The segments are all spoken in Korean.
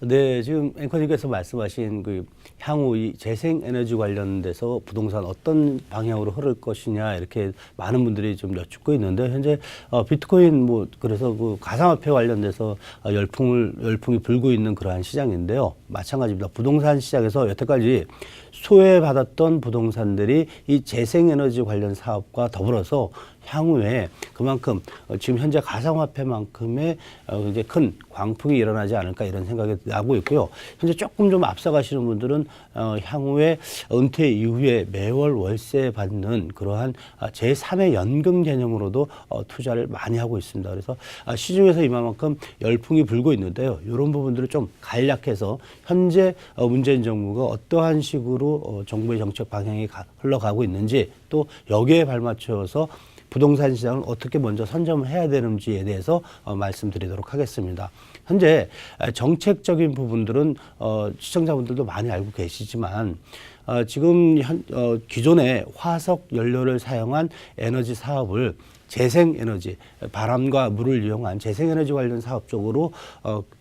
네, 지금 앵커님께서 말씀하신 그 향후 이 재생에너지 관련돼서 부동산 어떤 방향으로 흐를 것이냐 이렇게 많은 분들이 좀 여쭙고 있는데 현재 비트코인 뭐 그래서 그 가상화폐 관련돼서 열풍이 불고 있는 그러한 시장인데요. 마찬가지입니다. 부동산 시장에서 여태까지 소외받았던 부동산들이 이 재생에너지 관련 사업과 더불어서 향후에 그만큼 지금 현재 가상화폐만큼의 이제 큰 광풍이 일어나지 않을까 이런 생각이 나고 있고요. 현재 조금 좀 앞서가시는 분들은 향후에 은퇴 이후에 매월 월세 받는 그러한 제3의 연금 개념으로도 투자를 많이 하고 있습니다. 그래서 시중에서 이만큼 열풍이 불고 있는데요. 이런 부분들을 좀 간략해서 현재 문재인 정부가 어떠한 식으로 정부의 정책 방향이 흘러가고 있는지 또 여기에 발맞춰서 부동산 시장을 어떻게 먼저 선점을 해야 되는지에 대해서 말씀드리도록 하겠습니다. 현재 정책적인 부분들은 시청자분들도 많이 알고 계시지만 지금 기존의 화석 연료를 사용한 에너지 사업을 재생에너지, 바람과 물을 이용한 재생에너지 관련 사업 쪽으로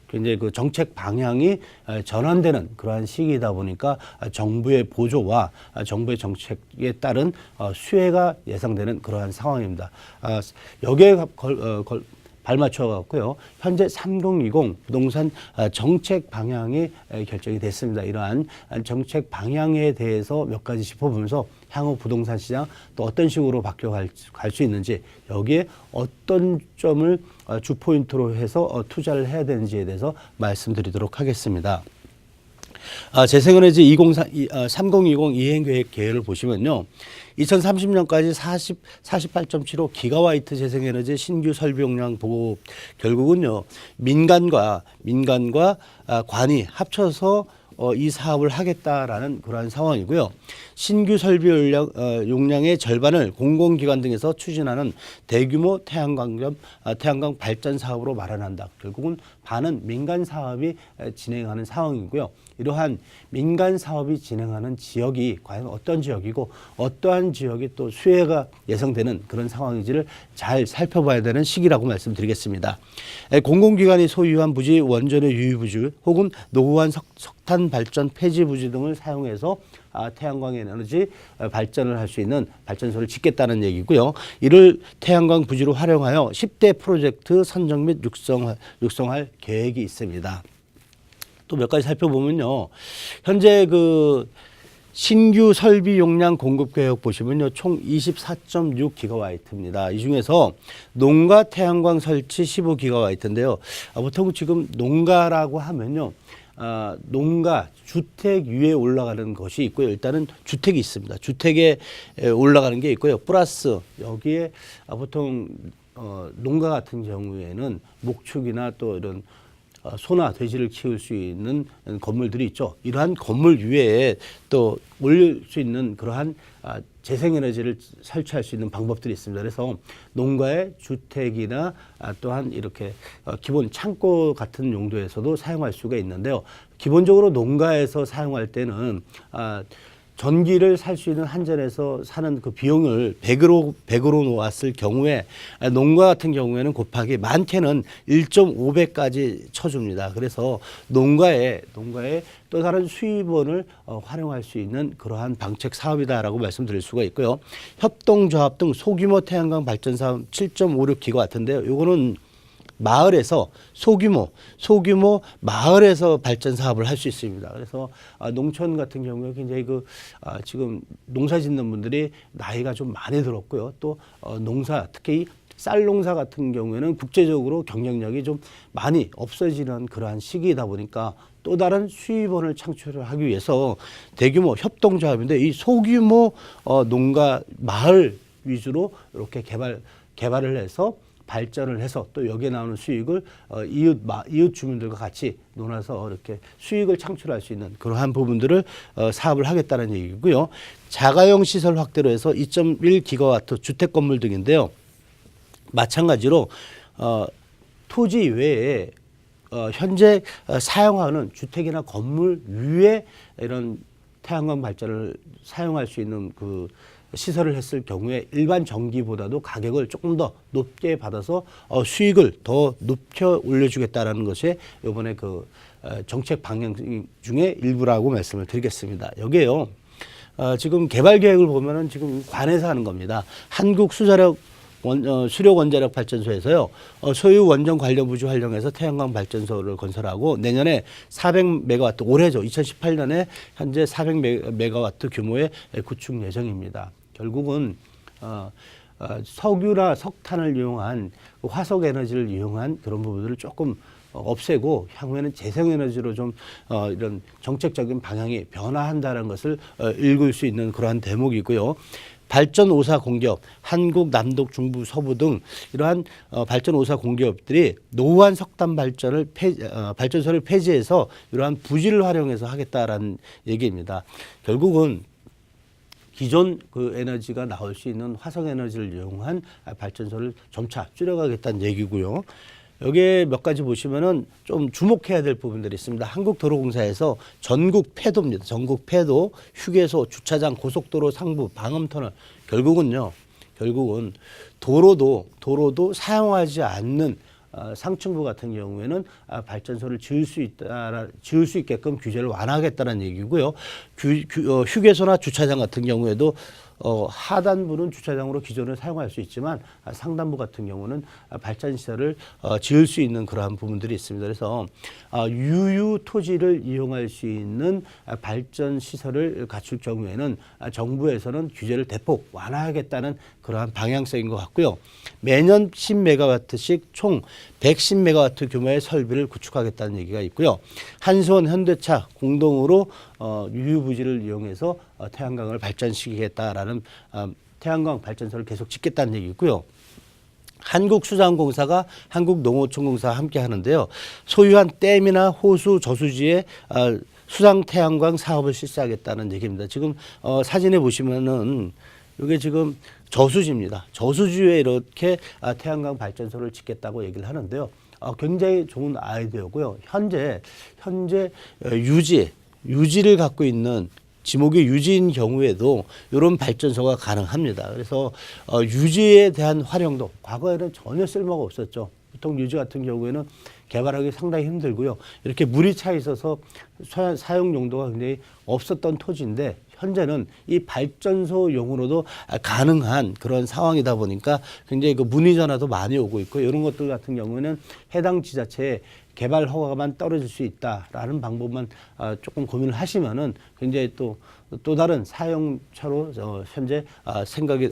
굉장히 그 정책 방향이 전환되는 그러한 시기이다 보니까 정부의 보조와 정부의 정책에 따른 수혜가 예상되는 그러한 상황입니다. 여기에 발맞춰 갖고요. 현재 3020 부동산 정책 방향이 결정이 됐습니다. 이러한 정책 방향에 대해서 몇 가지 짚어보면서 향후 부동산 시장 또 어떤 식으로 바뀌어갈 수 있는지 여기에 어떤 점을 주포인트로 해서 투자를 해야 되는지에 대해서 말씀드리도록 하겠습니다. 재생에너지 3020 이행계획 계획을 보시면요. 2030년까지 48.75 기가와트 재생에너지 신규 설비 용량 보고 결국은요. 민간과 관이 합쳐서 이 사업을 하겠다라는 그러한 상황이고요. 신규 설비 용량의 절반을 공공기관 등에서 추진하는 대규모 태양광 발전 사업으로 마련한다. 결국은 반은 민간 사업이 진행하는 상황이고요. 이러한 민간 사업이 진행하는 지역이 과연 어떤 지역이고 어떠한 지역이 또 수혜가 예상되는 그런 상황인지를 잘 살펴봐야 되는 시기라고 말씀드리겠습니다. 공공기관이 소유한 부지, 원전의 유휴부지 혹은 노후한 석탄 발전 폐지 부지 등을 사용해서 태양광 에너지 발전을 할 수 있는 발전소를 짓겠다는 얘기고요. 이를 태양광 부지로 활용하여 10대 프로젝트 선정 및 육성할 계획이 있습니다. 또 몇 가지 살펴보면요. 현재 그 신규 설비 용량 공급 계획 보시면요. 총 24.6 기가와트입니다. 이 중에서 농가 태양광 설치 15기가와트인데요. 보통 지금 농가라고 하면요. 농가, 주택 위에 올라가는 것이 있고요. 일단은 주택이 있습니다. 주택에 올라가는 게 있고요. 플러스 여기에 보통 농가 같은 경우에는 목축이나 또 이런 소나 돼지를 키울 수 있는 건물들이 있죠. 이러한 건물 위에 또 올릴 수 있는 그러한 재생에너지를 설치할 수 있는 방법들이 있습니다. 그래서 농가의 주택이나 또한 이렇게 기본 창고 같은 용도에서도 사용할 수가 있는데요. 기본적으로 농가에서 사용할 때는 전기를 살 수 있는 한전에서 사는 그 비용을 100으로 놓았을 경우에 농가 같은 경우에는 곱하기 많게는 1.5배까지 쳐줍니다. 그래서 농가에 또 다른 수입원을 활용할 수 있는 그러한 방책 사업이다라고 말씀드릴 수가 있고요. 협동조합 등 소규모 태양광 발전 사업 7.56기가와트인데요. 요거는 마을에서 소규모 마을에서 발전 사업을 할 수 있습니다. 그래서 농촌 같은 경우에 굉장히 지금 농사 짓는 분들이 나이가 좀 많이 들었고요. 또 농사 특히 쌀 농사 같은 경우에는 국제적으로 경쟁력이 좀 많이 없어지는 그러한 시기이다 보니까 또 다른 수입원을 창출을 하기 위해서 대규모 협동조합인데 이 소규모 농가 마을 위주로 이렇게 개발을 해서 발전을 해서 또 여기에 나오는 수익을 이웃 주민들과 같이 논아서 이렇게 수익을 창출할 수 있는 그러한 부분들을 사업을 하겠다는 얘기고요. 자가용 시설 확대로 해서 2.1기가와트 주택 건물 등인데요. 마찬가지로 토지 외에 현재 사용하는 주택이나 건물 위에 이런 태양광 발전을 사용할 수 있는 그 시설을 했을 경우에 일반 전기보다도 가격을 조금 더 높게 받아서 수익을 더 높여 올려주겠다라는 것이 이번에 그 정책 방향 중에 일부라고 말씀을 드리겠습니다. 여기에요. 지금 개발 계획을 보면은 지금 관에서 하는 겁니다. 한국 수력 원자력 발전소에서요. 소유 원전 관련 부지 활용해서 태양광 발전소를 건설하고 내년에 400메가와트 올해죠. 2018년에 현재 400메가와트 규모의 구축 예정입니다. 결국은 석유나 석탄을 이용한 화석 에너지를 이용한 그런 부분들을 조금 없애고 향후에는 재생에너지로 좀 이런 정책적인 방향이 변화한다는 것을 읽을 수 있는 그러한 대목이고요. 발전 5사 공기업, 한국, 남독, 중부, 서부 등 이러한 발전 5사 공기업들이 노후한 석탄 발전소를 폐지해서 이러한 부지를 활용해서 하겠다라는 얘기입니다. 결국은 기존 그 에너지가 나올 수 있는 화석 에너지를 이용한 발전소를 점차 줄여가겠다는 얘기고요. 여기에 몇 가지 보시면은 좀 주목해야 될 부분들이 있습니다. 한국도로공사에서 전국 폐도입니다. 전국 폐도, 휴게소, 주차장, 고속도로 상부, 방음터널. 결국은 도로도 사용하지 않는 상층부 같은 경우에는 발전소를 지을 수 있게끔 규제를 완화하겠다는 얘기고요. 휴게소나 주차장 같은 경우에도 하단부는 주차장으로 기존을 사용할 수 있지만 상단부 같은 경우는 발전시설을 지을 수 있는 그러한 부분들이 있습니다. 그래서 유유 토지를 이용할 수 있는 발전시설을 갖출 경우에는 정부에서는 규제를 대폭 완화하겠다는 그러한 방향성인 것 같고요. 매년 10메가와트씩 총 110메가와트 규모의 설비를 구축하겠다는 얘기가 있고요. 한수원, 현대차 공동으로 유유부지를 이용해서 태양광을 발전시키겠다라는 태양광 발전소를 계속 짓겠다는 얘기고요. 한국수자원공사가 한국농어촌공사와 함께 하는데요. 소유한 댐이나 호수, 저수지에 수상 태양광 사업을 실시하겠다는 얘기입니다. 지금 사진에 보시면은 이게 지금 저수지입니다. 저수지에 이렇게 태양광 발전소를 짓겠다고 얘기를 하는데요. 굉장히 좋은 아이디어고요. 현재 유지를 갖고 있는 지목이 유지인 경우에도 이런 발전소가 가능합니다. 그래서 유지에 대한 활용도 과거에는 전혀 쓸모가 없었죠. 보통 유지 같은 경우에는 개발하기 상당히 힘들고요. 이렇게 물이 차 있어서 사용 용도가 굉장히 없었던 토지인데 현재는 이 발전소용으로도 가능한 그런 상황이다 보니까 굉장히 그 문의 전화도 많이 오고 있고 이런 것들 같은 경우에는 해당 지자체에 개발 허가만 떨어질 수 있다라는 방법만 조금 고민을 하시면은 굉장히 또 다른 사용처로 현재 생각이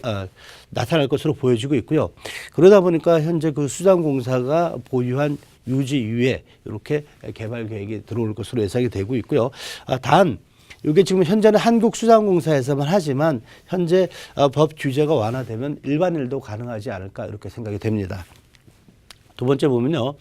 나타날 것으로 보여지고 있고요. 그러다 보니까 현재 그 수자원공사가 보유한 유지 위에 이렇게 개발 계획이 들어올 것으로 예상이 되고 있고요. 단 이게 지금 현재는 한국수자원공사에서만 하지만 현재 법 규제가 완화되면 일반일도 가능하지 않을까 이렇게 생각이 됩니다. 두 번째 보면요.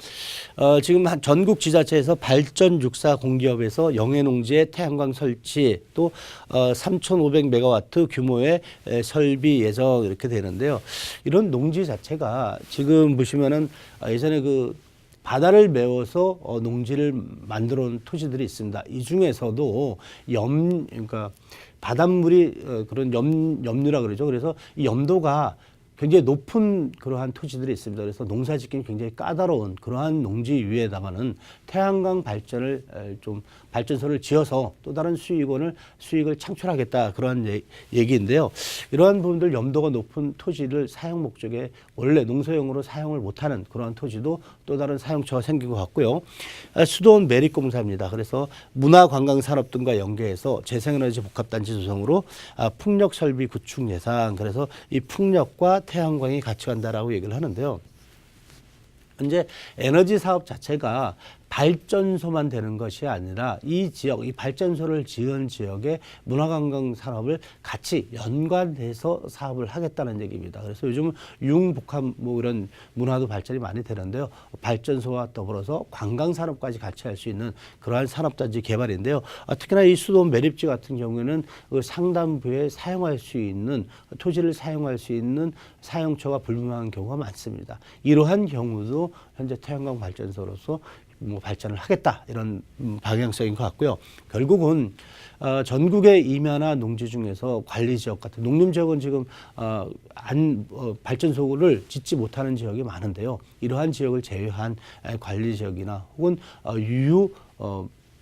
지금 전국 지자체에서 발전 6사 공기업에서 영해농지에 태양광 설치 또 3,500메가와트 규모의 설비 예정 이렇게 되는데요. 이런 농지 자체가 지금 보시면은 예전에 그 바다를 메워서 농지를 만들어 놓은 토지들이 있습니다. 이 중에서도 그러니까 바닷물이 그런 염류라 그러죠. 그래서 이 염도가 굉장히 높은 그러한 토지들이 있습니다. 그래서 농사 짓기는 굉장히 까다로운 그러한 농지 위에다가는 태양광 발전소를 지어서 또 다른 수익을 창출하겠다 그러한 얘기인데요. 이러한 부분들 염도가 높은 토지를 사용 목적에 원래 농사용으로 사용을 못하는 그러한 토지도 또 다른 사용처가 생긴 것 같고요. 수도원 매립공사입니다. 그래서 문화관광산업 등과 연계해서 재생에너지 복합단지 조성으로 풍력 설비 구축 예상. 그래서 이 풍력과 태양광이 같이 간다라고 얘기를 하는데요. 현재 에너지 사업 자체가 발전소만 되는 것이 아니라 이 지역, 이 발전소를 지은 지역의 문화관광 산업을 같이 연관해서 사업을 하겠다는 얘기입니다. 그래서 요즘은 융복합 이런 문화도 발전이 많이 되는데요. 발전소와 더불어서 관광 산업까지 같이 할 수 있는 그러한 산업단지 개발인데요. 특히나 이 수도원 매립지 같은 경우에는 그 상단부에 사용할 수 있는 토지를 사용할 수 있는 사용처가 불분명한 경우가 많습니다. 이러한 경우도 현재 태양광 발전소로서 발전을 하겠다 이런 방향성인 것 같고요. 결국은 전국의 임야나 농지 중에서 관리지역 같은 농림지역은 지금 발전소를 짓지 못하는 지역이 많은데요. 이러한 지역을 제외한 관리지역이나 혹은 유유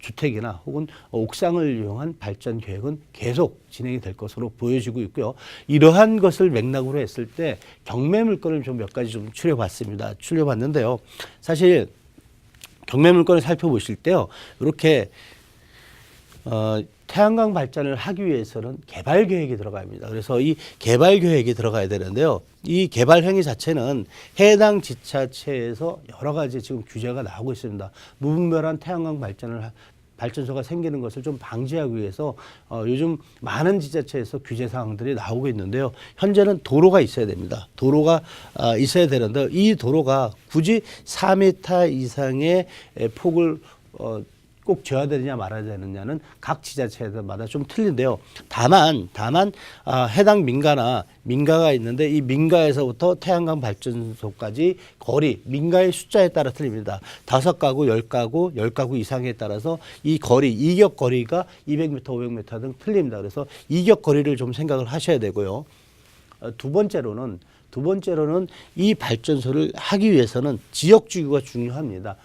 주택이나 혹은 옥상을 이용한 발전 계획은 계속 진행이 될 것으로 보여지고 있고요. 이러한 것을 맥락으로 했을 때 경매 물건을 좀 몇 가지 좀 추려봤는데요. 사실 경매 물건을 살펴보실 때요, 이렇게 태양광 발전을 하기 위해서는 개발 계획이 들어갑니다. 그래서 이 개발 계획이 들어가야 되는데요. 이 개발 행위 자체는 해당 지자체에서 여러 가지 지금 규제가 나오고 있습니다. 무분별한 태양광 발전소가 생기는 것을 좀 방지하기 위해서 요즘 많은 지자체에서 규제 사항들이 나오고 있는데요. 현재는 도로가 있어야 됩니다. 도로가 있어야 되는데 이 도로가 굳이 4m 이상의 폭을 꼭 줘야 되느냐 말아야 되느냐는 각 지자체마다 좀 틀린데요. 다만 해당 민가가 있는데 이 민가에서부터 태양광 발전소까지 거리, 민가의 숫자에 따라 틀립니다. 5가구, 10가구, 10가구 이상에 따라서 이 거리, 이격 거리가 200m, 500m 등 틀립니다. 그래서 이격 거리를 좀 생각을 하셔야 되고요. 두 번째로는 이 발전소를 하기 위해서는 지역 주기가 중요합니다.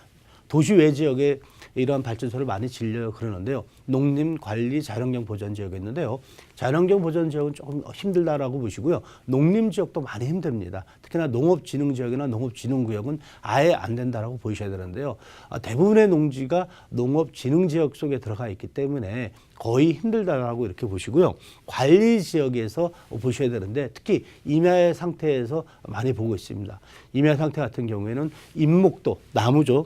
도시 외 지역에 이러한 발전소를 많이 질려요 그러는데요. 농림관리 자연환경 보전지역이 있는데요. 자연환경 보전지역은 조금 힘들다라고 보시고요. 농림지역도 많이 힘듭니다. 특히나 농업진흥지역이나 농업진흥구역은 아예 안 된다라고 보셔야 되는데요. 대부분의 농지가 농업진흥지역 속에 들어가 있기 때문에 거의 힘들다라고 이렇게 보시고요. 관리지역에서 보셔야 되는데 특히 임야 상태에서 많이 보고 있습니다. 임야 상태 같은 경우에는 인목도, 나무죠.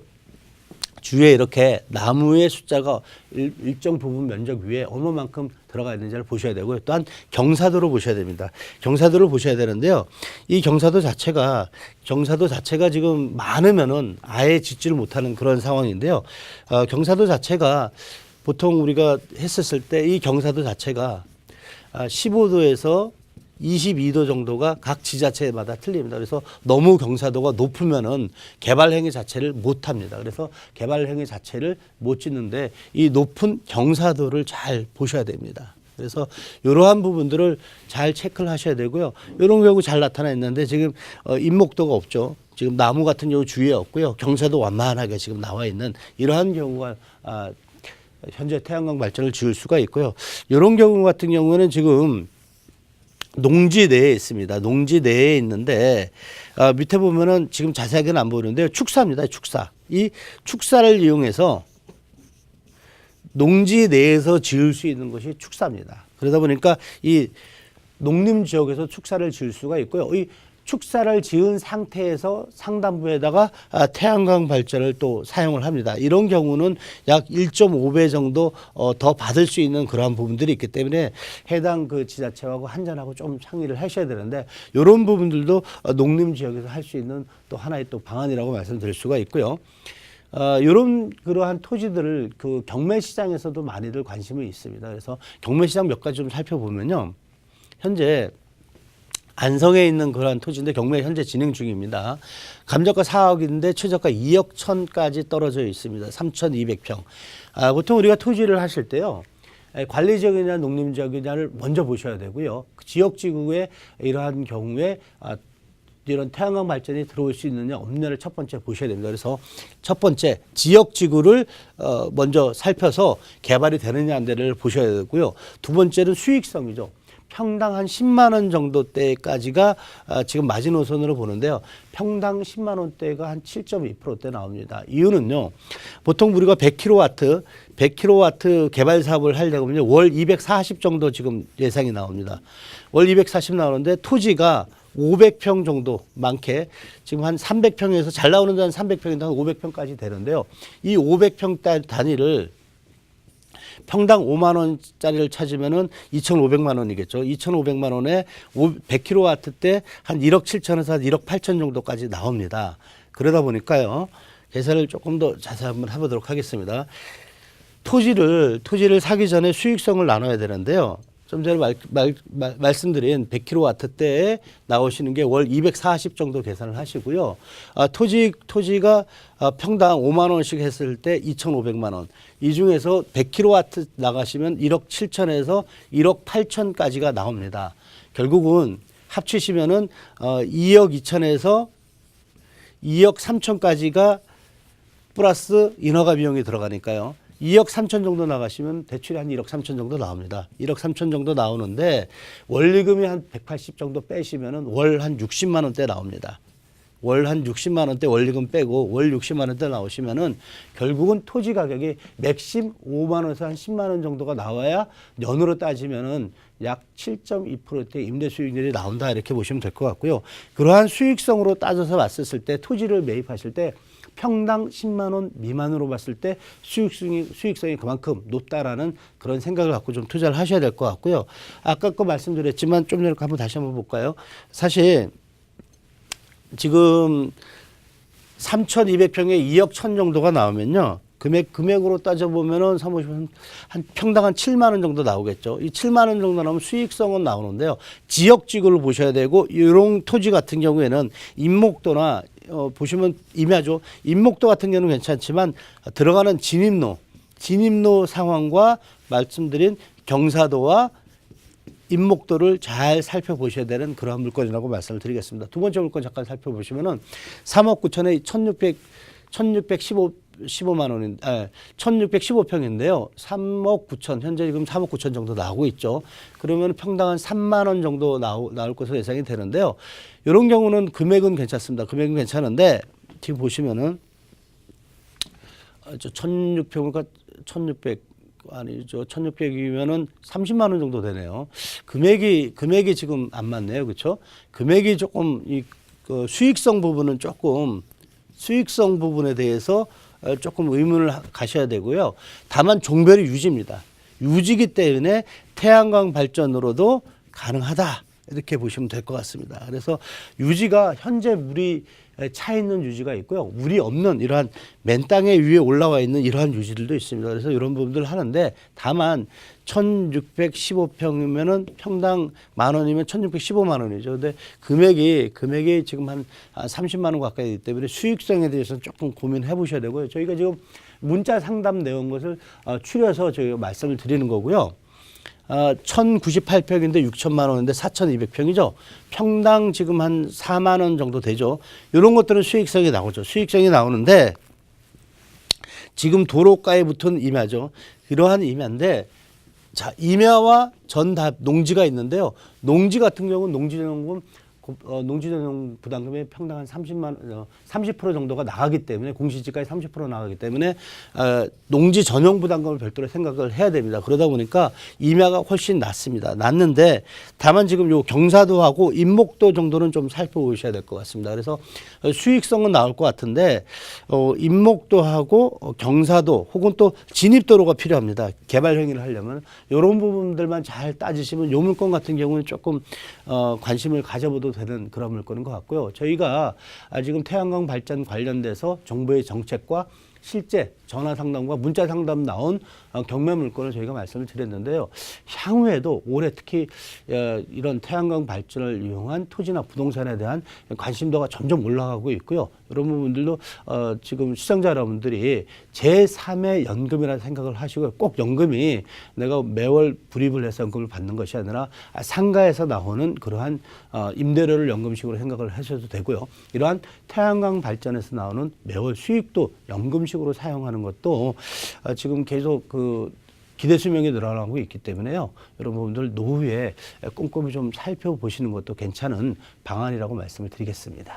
주위에 이렇게 나무의 숫자가 일정 부분 면적 위에 얼마만큼 들어가 있는지를 보셔야 되고요. 또한 경사도를 보셔야 됩니다. 경사도를 보셔야 되는데요. 이 경사도 자체가 지금 많으면은 아예 짓지를 못하는 그런 상황인데요. 경사도 자체가 보통 우리가 했었을 때 이 경사도 자체가 15도에서 22도 정도가 각 지자체마다 틀립니다. 그래서 너무 경사도가 높으면은 개발 행위 자체를 못 합니다. 그래서 개발 행위 자체를 못 짓는데 이 높은 경사도를 잘 보셔야 됩니다. 그래서 이러한 부분들을 잘 체크를 하셔야 되고요. 이런 경우 잘 나타나 있는데 지금 인목도가 없죠. 지금 나무 같은 경우 주위에 없고요. 경사도 완만하게 지금 나와 있는 이러한 경우가 현재 태양광 발전을 지을 수가 있고요. 이런 경우 같은 경우는 지금 농지 내에 있습니다. 농지 내에 있는데 밑에 보면은 지금 자세하게는 안 보이는데요. 축사입니다. 축사. 이 축사를 이용해서 농지 내에서 지을 수 있는 것이 축사입니다. 그러다 보니까 이 농림 지역에서 축사를 지을 수가 있고요. 이 축사를 지은 상태에서 상단부에다가 태양광 발전을 또 사용을 합니다. 이런 경우는 약 1.5배 정도 더 받을 수 있는 그러한 부분들이 있기 때문에 해당 그 지자체하고 한전하고 좀 상의를 하셔야 되는데 이런 부분들도 농림 지역에서 할 수 있는 또 하나의 또 방안이라고 말씀드릴 수가 있고요. 이런 그러한 토지들을 그 경매 시장에서도 많이들 관심이 있습니다. 그래서 경매 시장 몇 가지 좀 살펴보면요. 현재 안성에 있는 그러한 토지인데 경매 현재 진행 중입니다. 감정가 4억인데 최저가 2억 1천까지 떨어져 있습니다. 3,200평. 보통 우리가 토지를 하실 때요. 관리지역이냐 농림지역이냐를 먼저 보셔야 되고요. 지역지구에 이러한 경우에 이런 태양광 발전이 들어올 수 있느냐 없느냐를 첫 번째 보셔야 됩니다. 그래서 첫 번째 지역지구를 먼저 살펴서 개발이 되느냐 안 되느냐를 보셔야 되고요. 두 번째는 수익성이죠. 평당 한 10만 원 정도대까지가 지금 마지노선으로 보는데요. 평당 10만 원대가 한 7.2%대 나옵니다. 이유는요. 보통 우리가 100kW 개발 사업을 하려고 하면 월 240 정도 지금 예상이 나옵니다. 월 240 나오는데 토지가 500평 정도 많게 지금 한 300평에서 잘 나오는 데는 300평인데 한 500평까지 되는데요. 이 500평 단위를 평당 5만 원짜리를 찾으면은 2,500만 원이겠죠. 2,500만 원에 100kW 때 한 1억 7천에서 한 1억 8천 정도까지 나옵니다. 그러다 보니까요. 계산을 조금 더 자세히 한번 해보도록 하겠습니다. 토지를 사기 전에 수익성을 나눠야 되는데요. 좀 전에 말씀드린 100kW대에 나오시는 게 월 240 정도 계산을 하시고요. 토지가 평당 5만 원씩 했을 때 2,500만 원. 이 중에서 100kW 나가시면 1억 7천에서 1억 8천까지가 나옵니다. 결국은 합치시면은 2억 2천에서 2억 3천까지가 플러스 인허가 비용이 들어가니까요. 2억 3천 정도 나가시면 대출이 한 1억 3천 정도 나옵니다. 1억 3천 정도 나오는데 원리금이 한 180 정도 빼시면은 월 한 60만 원대 나옵니다. 월 한 60만 원대 원리금 빼고 월 60만 원대 나오시면은 결국은 토지 가격이 맥심 5만 원에서 한 10만 원 정도가 나와야 연으로 따지면은 약 7.2%대 임대 수익률이 나온다 이렇게 보시면 될 것 같고요. 그러한 수익성으로 따져서 봤을 때 토지를 매입하실 때 평당 10만 원 미만으로 봤을 때 수익성이 그만큼 높다라는 그런 생각을 갖고 좀 투자를 하셔야 될 것 같고요. 아까 거 말씀드렸지만 좀 전에 한번 다시 한번 볼까요? 사실 지금 3,200평에 2억 1천 정도가 나오면요. 금액으로 따져보면은 사무실은 한 평당 한 7만 원 정도 나오겠죠. 이 7만 원 정도 나오면 수익성은 나오는데요. 지역지구를 보셔야 되고 이런 토지 같은 경우에는 임목도나 보시면 임야죠. 임목도 같은 경우는 괜찮지만 들어가는 진입로 상황과 말씀드린 경사도와 임목도를 잘 살펴보셔야 되는 그러한 물건이라고 말씀을 드리겠습니다. 두 번째 물건 잠깐 살펴보시면은 3억 9천에 1615만 원인, 1615평인데요. 3억 9천, 현재 지금 3억 9천 정도 나오고 있죠. 그러면 평당 한 3만 원 정도 나올 것으로 예상이 되는데요. 이런 경우는 금액은 괜찮습니다. 금액은 괜찮은데, 지금 보시면은, 1600, 1600이면은 30만 원 정도 되네요. 금액이 지금 안 맞네요. 그렇죠? 금액이 조금 그 수익성 부분에 대해서 조금 의문을 가셔야 되고요. 다만 종별이 유지입니다. 유지기 때문에 태양광 발전으로도 가능하다. 이렇게 보시면 될 것 같습니다. 그래서 유지가 현재 물이 차 있는 유지가 있고요. 물이 없는 이러한 맨 땅에 위에 올라와 있는 이러한 유지들도 있습니다. 그래서 이런 부분들을 하는데 다만 1615평이면은 평당 만 원이면 1615만 원이죠. 근데 금액이 지금 한 30만 원 가까이 되기 때문에 수익성에 대해서는 조금 고민해 보셔야 되고요. 저희가 지금 문자 상담 내용 것을 추려서 저희가 말씀을 드리는 거고요. 1098평인데 6천만 원인데 4,200평이죠. 평당 지금 한 4만 원 정도 되죠. 이런 것들은 수익성이 나오죠. 수익성이 나오는데 지금 도로가에 붙은 임야죠. 이러한 임야인데 자, 임야와 전답 농지가 있는데요. 농지 같은 경우는 농지전용 부담금이 평당 한 30% 정도가 나가기 때문에 공시지가에 30% 나가기 때문에 농지 전용 부담금을 별도로 생각을 해야 됩니다. 그러다 보니까 임야가 훨씬 낮습니다. 낮는데 다만 지금 요 경사도하고 임목도 정도는 좀 살펴보셔야 될 것 같습니다. 그래서 수익성은 나올 것 같은데 임목도하고 경사도 혹은 또 진입도로가 필요합니다. 개발 행위를 하려면 이런 부분들만 잘 따지시면 요 물건 같은 경우는 조금 관심을 가져보도 되는 그런 물건인 것 같고요. 저희가 지금 태양광 발전 관련돼서 정부의 정책과 실제 전화 상담과 문자 상담 나온 경매 물건을 저희가 말씀을 드렸는데요. 향후에도 올해 특히 이런 태양광 발전을 이용한 토지나 부동산에 대한 관심도가 점점 올라가고 있고요. 이런 부분들도 지금 시청자 여러분들이 제3의 연금이라는 생각을 하시고 꼭 연금이 내가 매월 불입을 해서 연금을 받는 것이 아니라 상가에서 나오는 그러한 임대료를 연금식으로 생각을 하셔도 되고요. 이러한 태양광 발전에서 나오는 매월 수익도 연금식으로 사용하는 것도 지금 계속 그 기대 수명이 늘어나고 있기 때문에요. 이런 부분들 노후에 꼼꼼히 좀 살펴보시는 것도 괜찮은 방안이라고 말씀을 드리겠습니다.